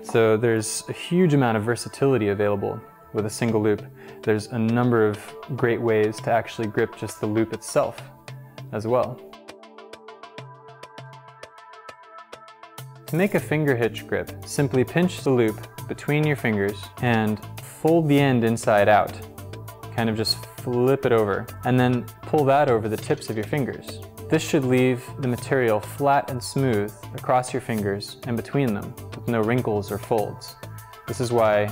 So there's a huge amount of versatility available with a single loop. There's a number of great ways to actually grip just the loop itself as well. To make a finger hitch grip, simply pinch the loop between your fingers and fold the end inside out. Kind of just flip it over and then pull that over the tips of your fingers. This should leave the material flat and smooth across your fingers and between them with no wrinkles or folds. This is why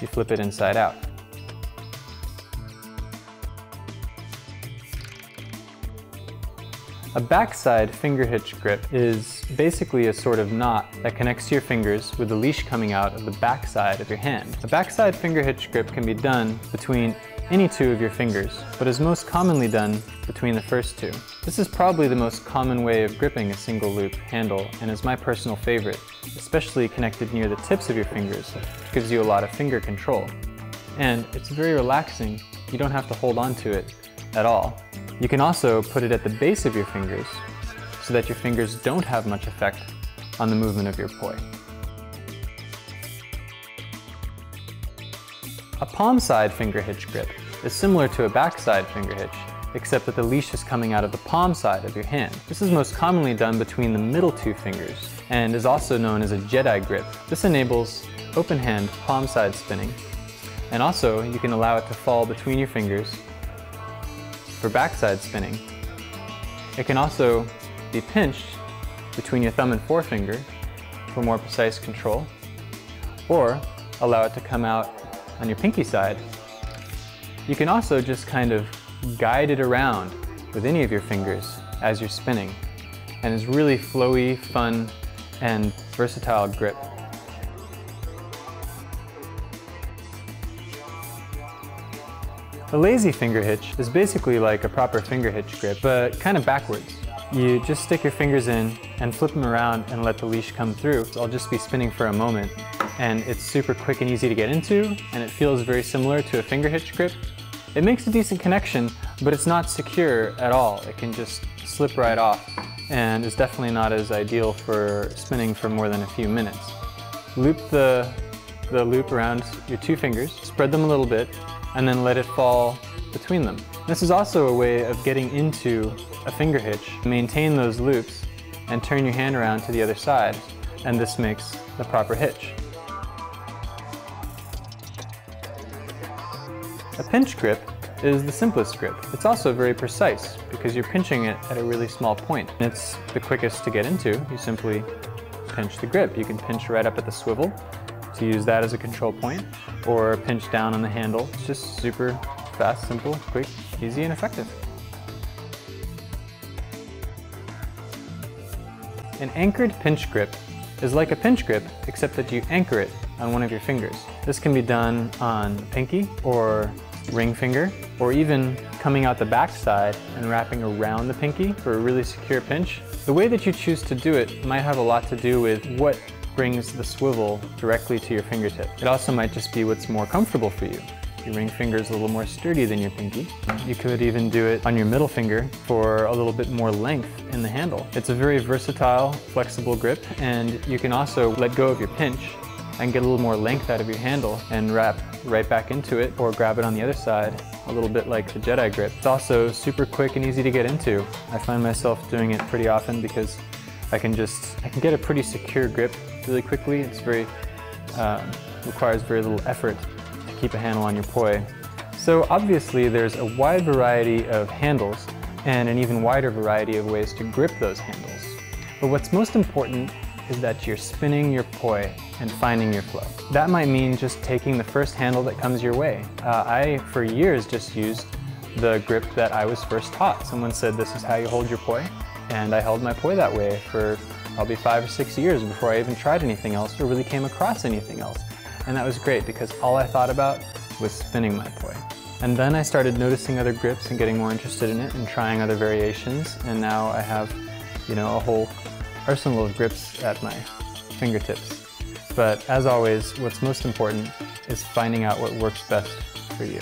you flip it inside out. A backside finger hitch grip is basically a sort of knot that connects to your fingers with the leash coming out of the backside of your hand. A backside finger hitch grip can be done between any two of your fingers, but is most commonly done between the first two. This is probably the most common way of gripping a single loop handle and is my personal favorite, especially connected near the tips of your fingers, which gives you a lot of finger control. And it's very relaxing. You don't have to hold on to it at all. You can also put it at the base of your fingers so that your fingers don't have much effect on the movement of your poi. A palm side finger hitch grip is similar to a backside finger hitch, except that the leash is coming out of the palm side of your hand. This is most commonly done between the middle two fingers and is also known as a jedi grip. This enables open hand palm side spinning, and also you can allow it to fall between your fingers for backside spinning. It can also be pinched between your thumb and forefinger for more precise control, or allow it to come out on your pinky side. You can also just kind of guide it around with any of your fingers as you're spinning, and it's really flowy, fun, and versatile grip. A lazy finger hitch is basically like a proper finger hitch grip, but kind of backwards. You just stick your fingers in and flip them around and let the leash come through. So I'll just be spinning for a moment, and it's super quick and easy to get into, and it feels very similar to a finger hitch grip. It makes a decent connection, but it's not secure at all. It can just slip right off, and is definitely not as ideal for spinning for more than a few minutes. Loop the loop around your two fingers, spread them a little bit, and then let it fall between them. This is also a way of getting into a finger hitch. Maintain those loops and turn your hand around to the other side, and this makes the proper hitch. A pinch grip is the simplest grip. It's also very precise because you're pinching it at a really small point. It's the quickest to get into. You simply pinch the grip. You can pinch right up at the swivel to use that as a control point, or pinch down on the handle. It's just super fast, simple, quick, easy, and effective. An anchored pinch grip is like a pinch grip, except that you anchor it on one of your fingers. This can be done on pinky or ring finger, or even coming out the back side and wrapping around the pinky for a really secure pinch. The way that you choose to do it might have a lot to do with what brings the swivel directly to your fingertip. It also might just be what's more comfortable for you. Your ring finger is a little more sturdy than your pinky. You could even do it on your middle finger for a little bit more length in the handle. It's a very versatile, flexible grip, and you can also let go of your pinch and get a little more length out of your handle and wrap right back into it, or grab it on the other side, a little bit like the Jedi grip. It's also super quick and easy to get into. I find myself doing it pretty often because I can get a pretty secure grip really quickly. It's requires very little effort to keep a handle on your poi. So obviously there's a wide variety of handles and an even wider variety of ways to grip those handles. But what's most important is that you're spinning your poi and finding your flow. That might mean just taking the first handle that comes your way. I, for years, just used the grip that I was first taught. Someone said, this is how you hold your poi, and I held my poi that way for probably 5 or 6 years before I even tried anything else or really came across anything else. And that was great because all I thought about was spinning my poi. And then I started noticing other grips and getting more interested in it and trying other variations, and now I have, a whole arsenal of grips at my fingertips. But as always, what's most important is finding out what works best for you.